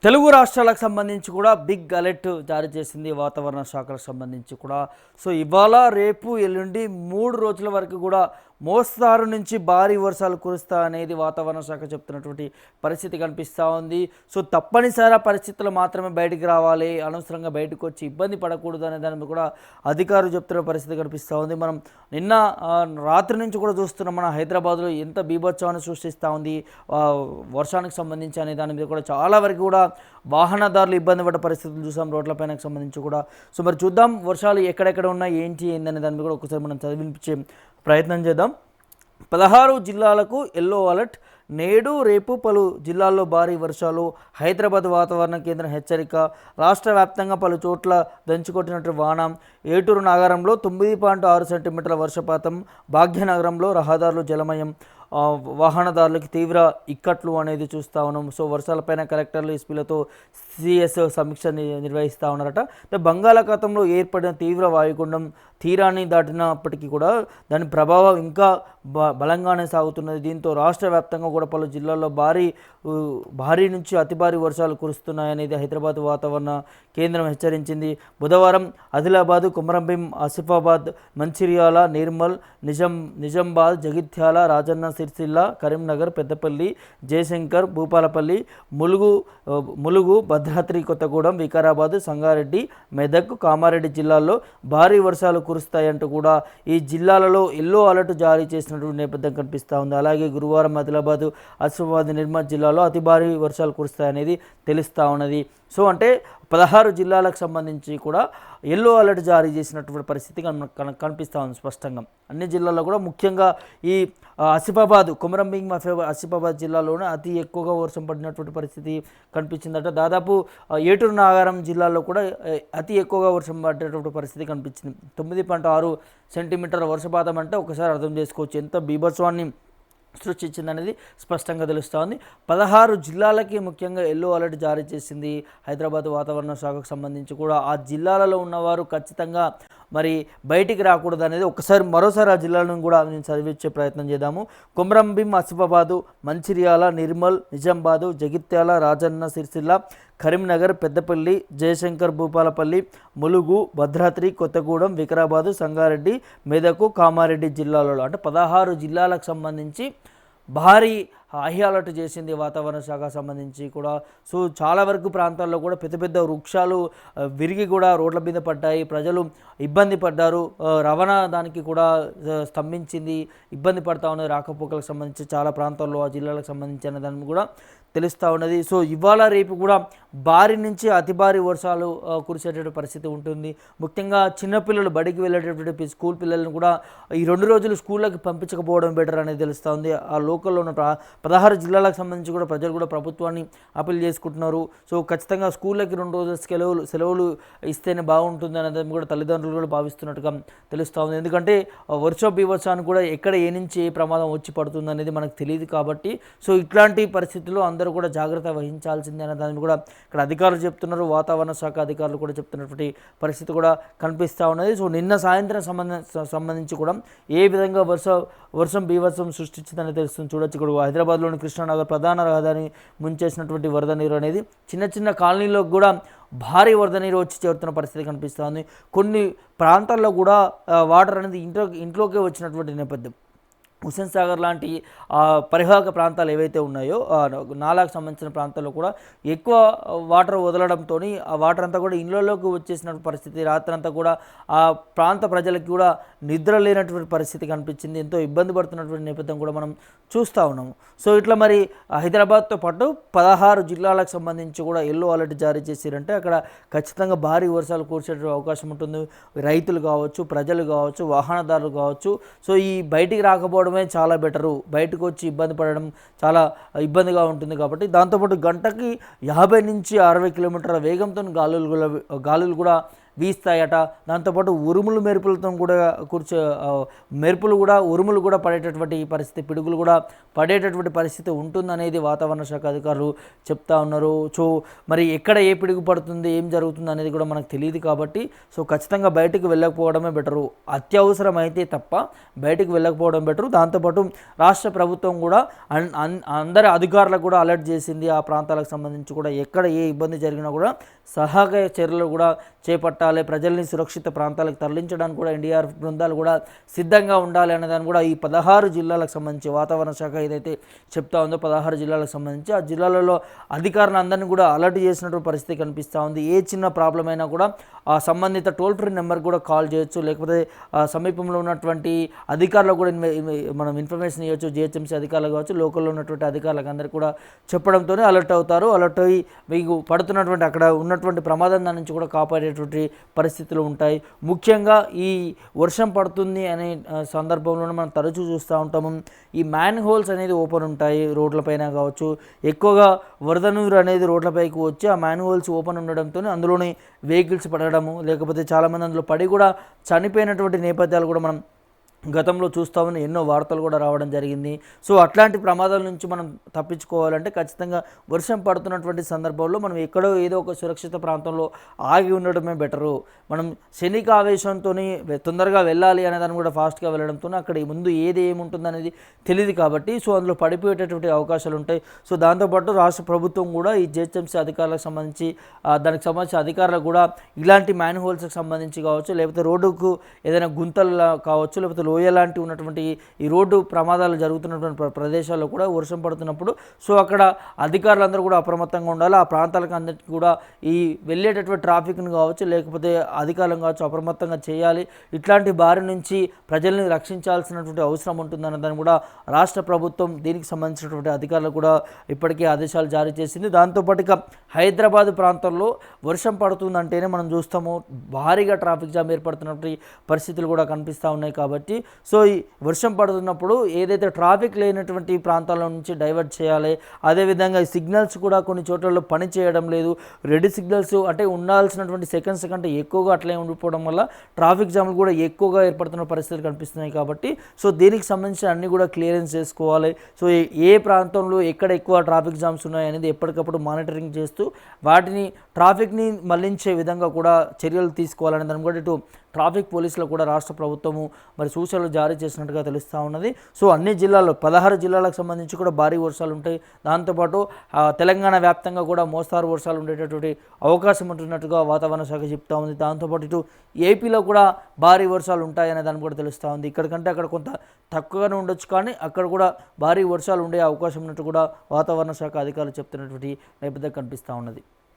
తెలుగు రాష్ట్రాలకు సంబంధించి కూడా బిగ్ అలర్ట్ జారీ చేసింది వాతావరణ శాఖలకు సంబంధించి కూడా. సో ఇవాళ రేపు ఎల్లుండి 3 రోజుల వరకు కూడా మోస్తారు నుంచి భారీ వర్షాలు కురుస్తా అనేది వాతావరణ శాఖ చెప్తున్నటువంటి పరిస్థితి కనిపిస్తూ ఉంది. సో తప్పనిసరి పరిస్థితులు మాత్రమే బయటికి రావాలి, అనవసరంగా బయటకు వచ్చి ఇబ్బంది పడకూడదు అనే దాని మీద కూడా అధికారులు చెప్తున్న పరిస్థితి కనిపిస్తూ ఉంది. మనం నిన్న రాత్రి నుంచి కూడా చూస్తున్నాం, మన హైదరాబాద్లో ఎంత బీభత్సవాన్ని సృష్టిస్తూ ఉంది వర్షానికి సంబంధించి అనే దాని మీద కూడా చాలా వరకు కూడా వాహనదారులు ఇబ్బంది పడ్డ పరిస్థితులు చూసాం రోడ్లపైనకు సంబంధించి కూడా. సో మరి చూద్దాం వర్షాలు ఎక్కడెక్కడ ఉన్నాయి ఏందనే దాని మీద కూడా ఒకసారి మనం చదివించే ప్రయత్నం చేద్దాం. 16 జిల్లాలకు ఎల్లో అలర్ట్, నేడు రేపు పలు జిల్లాల్లో భారీ వర్షాలు, హైదరాబాద్ వాతావరణ కేంద్రం హెచ్చరిక. రాష్ట్ర వ్యాప్తంగా పలు చోట్ల దంచుకొట్టినట్టు వాన. ఏటూరు నగరంలో 9.6 సెంటీమీటర్ల వర్షపాతం, భాగ్యనగరంలో రహదారులు జలమయం, వాహనదారులకి తీవ్ర ఇక్కట్లు అనేది చూస్తూ ఉన్నాం. సో వర్షాలపైన కలెక్టర్లు ఎస్పీలతో సిఎస్ సమీక్ష నిర్వహిస్తూ ఉన్నారట. బంగాళాఖాతంలో ఏర్పడిన తీవ్ర వాయుగుండం తీరాన్ని దాటినప్పటికీ కూడా దాని ప్రభావం ఇంకా బలంగానే సాగుతున్నది. దీంతో రాష్ట్ర వ్యాప్తంగా కూడా పలు జిల్లాల్లో భారీ నుంచి అతి భారీ వర్షాలు కురుస్తున్నాయనేది హైదరాబాద్ వాతావరణ కేంద్రం హెచ్చరించింది. బుధవారం ఆదిలాబాద్, కొమరంభీం, ఆసిఫాబాద్, మంచిర్యాల, నిర్మల్, నిజామాబాద్, జగిత్యాల, రాజన్న సిరిసిల్ల, కరీంనగర్, పెద్దపల్లి, జయశంకర్, భూపాలపల్లి, ములుగు, భద్రాద్రి కొత్తగూడెం, వికారాబాద్, సంగారెడ్డి, మెదక్, కామారెడ్డి జిల్లాల్లో భారీ వర్షాలు కురుస్తాయంటూ కూడా ఈ జిల్లాలలో ఎల్లో అలర్ట్ జారీ చేసినటువంటి నేపథ్యం కనిపిస్తూ ఉంది. అలాగే గురువారం ఆదిలాబాద్, ఆసిఫాబాద్, నిర్మల్ జిల్లాలో అతి భారీ వర్షాలు కురుస్తాయనేది తెలుస్తూ ఉన్నది. సో అంటే 16 జిల్లాలకు సంబంధించి కూడా ఎల్లో అలర్ట్ జారీ చేసినటువంటి పరిస్థితి కనిపిస్తూ ఉంది స్పష్టంగా. అన్ని జిల్లాల్లో కూడా ముఖ్యంగా ఈ ఆసిఫాబాద్, కొమరంభీం, ఆసిఫాబాద్ జిల్లాలోనే అతి ఎక్కువగా వర్షం పడినటువంటి పరిస్థితి కనిపించిందట. దాదాపు ఏటూరు నాగారం జిల్లాలో కూడా అతి ఎక్కువగా వర్షం పడేటువంటి పరిస్థితి కనిపించింది. 9.6 సెంటీమీటర్ల వర్షపాతం అంటే ఒకసారి అర్థం చేసుకోవచ్చు ఎంత బీభత్సవాన్ని సృష్టించిందనేది స్పష్టంగా తెలుస్తోంది. 16 జిల్లాలకి ముఖ్యంగా ఎల్లో అలర్ట్ జారీ చేసింది హైదరాబాద్ వాతావరణ శాఖకు సంబంధించి కూడా. ఆ జిల్లాలలో ఉన్నవారు ఖచ్చితంగా మరి బయటికి రాకూడదు అనేది మరోసారి ఆ జిల్లాలను కూడా నేను చదివించే ప్రయత్నం చేద్దాము. కొమరంభీం, ఆసిఫాబాదు, మంచిర్యాల, నిర్మల్, నిజామాబాదు, జగిత్యాల, రాజన్న సిరిసిల్ల, కరీంనగర్, పెద్దపల్లి, జయశంకర్, భూపాలపల్లి, ములుగు, భద్రాద్రి కొత్తగూడెం, వికారాబాదు, సంగారెడ్డి, మెదక్, కామారెడ్డి జిల్లాలలో అంటే 16 జిల్లాలకు సంబంధించి భారీ హై అలర్ట్ చేసింది వాతావరణ శాఖ సంబంధించి కూడా. సో చాలా వరకు ప్రాంతాల్లో కూడా పెద్ద పెద్ద వృక్షాలు విరిగి కూడా రోడ్ల మీద పడ్డాయి, ప్రజలు ఇబ్బంది పడ్డారు, రవాణా దానికి కూడా స్తంభించింది, ఇబ్బంది పడతా ఉన్నది రాకపోకలకు సంబంధించి చాలా ప్రాంతాల్లో ఆ జిల్లాలకు సంబంధించిన దాన్ని కూడా తెలుస్తూ ఉన్నది. సో ఇవాళ రేపు కూడా భారీ నుంచి అతి భారీ వర్షాలు కురిసేటటువంటి పరిస్థితి ఉంటుంది. ముఖ్యంగా చిన్నపిల్లలు బడికి వెళ్ళేటటువంటి స్కూల్ పిల్లలను కూడా ఈ 2 రోజులు స్కూళ్ళకి పంపించకపోవడం బెటర్ అనేది తెలుస్తూ ఉంది. ఆ లోకల్లో ఉన్న 16 జిల్లాలకు సంబంధించి కూడా ప్రజలు కూడా ప్రభుత్వాన్ని అప్పీల్ చేసుకుంటున్నారు. సో ఖచ్చితంగా స్కూళ్ళకి 2 రోజులు సెలవులు ఇస్తేనే బాగుంటుంది అనేది కూడా తల్లిదండ్రులు కూడా భావిస్తున్నట్టుగా తెలుస్తూ ఉంది. ఎందుకంటే బీభత్సానికి కూడా ఎక్కడ ఏ నుంచి ఏ ప్రమాదం వచ్చి పడుతుంది అనేది మనకు తెలియదు కాబట్టి సో ఇట్లాంటి పరిస్థితుల్లో అందరూ కూడా జాగ్రత్త వహించాల్సిందే అనే దాన్ని కూడా ఇక్కడ అధికారులు చెప్తున్నారు, వాతావరణ శాఖ అధికారులు కూడా చెప్తున్నటువంటి పరిస్థితి కూడా కనిపిస్తూ ఉన్నది. సో నిన్న సాయంత్రం సంబంధించి కూడా ఏ విధంగా వర్షం బీభత్సం సృష్టించిందని తెలుస్తుంది. చూడొచ్చు ఇక్కడ హైదరాబాద్లోని కృష్ణానగర్ ప్రధాన రహదారిని ముంచేసినటువంటి వరద నీరు అనేది చిన్న చిన్న కాలనీలో కూడా భారీ వరద నీరు వచ్చి చేరుతున్న పరిస్థితి కనిపిస్తుంది. కొన్ని ప్రాంతాల్లో కూడా వాటర్ అనేది ఇంట్లోకే వచ్చినటువంటి నేపథ్యం. హుస్సేన్ సాగర్ లాంటి పరివాహక ప్రాంతాలు ఏవైతే ఉన్నాయో నాలాకు సంబంధించిన ప్రాంతాల్లో కూడా ఎక్కువ వాటర్ వదలడంతో ఆ వాటర్ అంతా కూడా ఇళ్లలోకి వచ్చేసిన పరిస్థితి, రాత్రంతా కూడా ఆ ప్రాంత ప్రజలకి కూడా నిద్ర లేనటువంటి పరిస్థితి కనిపించింది. ఎంతో ఇబ్బంది పడుతున్నటువంటి నేపథ్యం కూడా మనం చూస్తూ ఉన్నాము. సో ఇట్లా మరి హైదరాబాద్తో పాటు 16 జిల్లాలకు సంబంధించి కూడా ఎల్లో అలర్ట్ జారీ చేశారంటే అక్కడ ఖచ్చితంగా భారీ వర్షాలు కురిసేటువంటి అవకాశం ఉంటుంది. రైతులు కావచ్చు, ప్రజలు కావచ్చు, వాహనదారులు కావచ్చు. సో ఈ బయటికి రాకపోవడం చాలా బెటరు, బయటకు వచ్చి ఇబ్బంది పడడం చాలా ఇబ్బందిగా ఉంటుంది కాబట్టి దాంతోపాటు గంటకి 50 నుంచి 60 కిలోమీటర్ల వేగంతో గాలులు కూడా వీస్తాయట. దాంతోపాటు ఉరుములు మెరుపులతో కూడా మెరుపులు కూడా ఉరుములు కూడా పడేటటువంటి పరిస్థితి, పిడుగులు కూడా పడేటటువంటి పరిస్థితి ఉంటుందనేది వాతావరణ శాఖ అధికారులు చెప్తా ఉన్నారు. సో మరి ఎక్కడ ఏ పిడుగు పడుతుంది, ఏం జరుగుతుంది అనేది కూడా మనకు తెలియదు కాబట్టి సో ఖచ్చితంగా బయటకు వెళ్ళకపోవడమే బెటరు. అత్యవసరం అయితే తప్ప బయటకు వెళ్ళకపోవడం బెటరు. దాంతోపాటు రాష్ట్ర ప్రభుత్వం కూడా అందరి అధికారులకు కూడా అలర్ట్ చేసింది. ఆ ప్రాంతాలకు సంబంధించి కూడా ఎక్కడ ఏ ఇబ్బంది జరిగినా కూడా సహాయ చర్యలు కూడా చేపట్టాలి, ప్రజల్ని సురక్షిత ప్రాంతాలకు తరలించడానికి కూడా ఎన్డీఆర్ఎఫ్ బృందాలు కూడా సిద్ధంగా ఉండాలి అనేదాన్ని కూడా ఈ 16 జిల్లాలకు సంబంధించి వాతావరణ శాఖ ఏదైతే చెప్తా ఉందో 16 జిల్లాలకు సంబంధించి ఆ జిల్లాలలో అధికారులందరినీ కూడా అలర్ట్ చేసినటువంటి పరిస్థితి కనిపిస్తూ ఉంది. ఏ చిన్న ప్రాబ్లం అయినా కూడా ఆ సంబంధిత టోల్ ఫ్రీ నెంబర్కి కూడా కాల్ చేయొచ్చు, లేకపోతే సమీపంలో ఉన్నటువంటి అధికారులకు కూడా మనం ఇన్ఫర్మేషన్ ఇవ్వచ్చు. జిహెచ్ఎంసీ అధికారులు కావచ్చు, లోకల్లో ఉన్నటువంటి అధికారులకు అందరికీ కూడా చెప్పడంతోనే అలర్ట్ అవుతారు. అలర్ట్ అయ్యి మీకు పడుతున్నటువంటి అక్కడ ఉన్నటువంటి ప్రమాదం దాని నుంచి కూడా కాపాడేటువంటి పరిస్థితులు ఉంటాయి. ముఖ్యంగా ఈ వర్షం పడుతుంది అనే సందర్భంలోనే మనం తరచూ చూస్తూ ఉంటాము, ఈ మ్యాన్ హోల్స్ అనేది ఓపెన్ ఉంటాయి రోడ్లపైన కావచ్చు. ఎక్కువగా వరద నీరు అనేది రోడ్లపైకి వచ్చి ఆ మ్యాన్ హోల్స్ ఓపెన్ ఉండడంతో అందులోని వెహికల్స్ పడడము, లేకపోతే చాలామంది అందులో పడి కూడా చనిపోయినటువంటి నేపథ్యాలు కూడా మనం గతంలో చూస్తామని ఎన్నో వార్తలు కూడా రావడం జరిగింది. సో అట్లాంటి ప్రమాదాల నుంచి మనం తప్పించుకోవాలంటే ఖచ్చితంగా వర్షం పడుతున్నటువంటి సందర్భంలో మనం ఎక్కడో ఏదో ఒక సురక్షిత ప్రాంతంలో ఆగి ఉండడమే బెటరు. మనం క్షణిక ఆవేశంతో తొందరగా వెళ్ళాలి అనేదాన్ని కూడా ఫాస్ట్గా వెళ్ళడంతో అక్కడ ముందు ఏముంటుంది అనేది తెలియదు కాబట్టి సో అందులో పడిపోయేటటువంటి అవకాశాలు ఉంటాయి. సో దాంతోపాటు రాష్ట్ర ప్రభుత్వం కూడా ఈ జిహెచ్ఎంసీ అధికారులకు సంబంధించి దానికి సంబంధించిన అధికారులకు కూడా ఇలాంటి మ్యాన్ హోల్స్కి సంబంధించి కావచ్చు, లేకపోతే రోడ్డుకు ఏదైనా గుంతలు కావచ్చు, లేకపోతే లోయ లాంటి ఉన్నటువంటి ఈ రోడ్డు ప్రమాదాలు జరుగుతున్నటువంటి ప్రదేశాల్లో కూడా వర్షం పడుతున్నప్పుడు సో అక్కడ అధికారులందరూ కూడా అప్రమత్తంగా ఉండాలి. ఆ ప్రాంతాలకు అందరికీ కూడా ఈ వెళ్ళేటటువంటి ట్రాఫిక్ను కావచ్చు, లేకపోతే అధికారులు కావచ్చు అప్రమత్తంగా చేయాలి. ఇట్లాంటి బారి నుంచి ప్రజల్ని రక్షించాల్సినటువంటి అవసరం ఉంటుందన్న దాన్ని కూడా రాష్ట్ర ప్రభుత్వం దీనికి సంబంధించినటువంటి అధికారులు కూడా ఇప్పటికే ఆదేశాలు జారీ చేసింది. దాంతోపాటు ఇక హైదరాబాద్ ప్రాంతంలో వర్షం పడుతుందంటేనే మనం చూస్తాము భారీగా ట్రాఫిక్ జామ్ ఏర్పడుతున్నటువంటి పరిస్థితులు కూడా కనిపిస్తూ ఉన్నాయి. కాబట్టి సో ఈ వర్షం పడుతున్నప్పుడు ఏదైతే ట్రాఫిక్ లేనటువంటి ప్రాంతాల నుంచి డైవర్ట్ చేయాలి. అదేవిధంగా సిగ్నల్స్ కూడా కొన్ని చోట్లలో పని చేయడం లేదు. రెడ్ సిగ్నల్స్ అంటే ఉండాల్సినటువంటి సెకండ్స్ కంటే ఎక్కువగా అట్లే ఉండిపోవడం వల్ల ట్రాఫిక్ జామ్లు కూడా ఎక్కువగా ఏర్పడుతున్న పరిస్థితులు కనిపిస్తున్నాయి. కాబట్టి సో దీనికి సంబంధించి అన్ని కూడా క్లియరెన్స్ చేసుకోవాలి. సో ఏ ప్రాంతంలో ఎక్కడ ఎక్కువ ట్రాఫిక్ జామ్స్ ఉన్నాయి అనేది ఎప్పటికప్పుడు మానిటరింగ్ చేస్తూ వాటిని ట్రాఫిక్ని మళ్లించే విధంగా కూడా చర్యలు తీసుకోవాలనే దాన్ని కూడా ఇటు ట్రాఫిక్ పోలీసులు కూడా రాష్ట్ర ప్రభుత్వము మరి సూచనలు జారీ చేసినట్టుగా తెలుస్తూ ఉన్నది. సో అన్ని జిల్లాల్లో 16 జిల్లాలకు సంబంధించి కూడా భారీ వర్షాలు ఉంటాయి. దాంతోపాటు తెలంగాణ వ్యాప్తంగా కూడా మోస్తారు వర్షాలు ఉండేటటువంటి అవకాశం ఉంటున్నట్టుగా వాతావరణ శాఖ చెప్తా ఉంది. దాంతోపాటు ఇటు ఏపీలో కూడా భారీ వర్షాలు ఉంటాయనే దాన్ని కూడా తెలుస్తూ ఉంది. ఇక్కడికంటే అక్కడ కొంత తక్కువగానే ఉండొచ్చు, కానీ అక్కడ కూడా భారీ వర్షాలు ఉండే అవకాశం ఉన్నట్టు కూడా వాతావరణ శాఖ అధికారులు చెప్తున్నటువంటి నేపథ్యం కనిపిస్తూ ఉన్నది.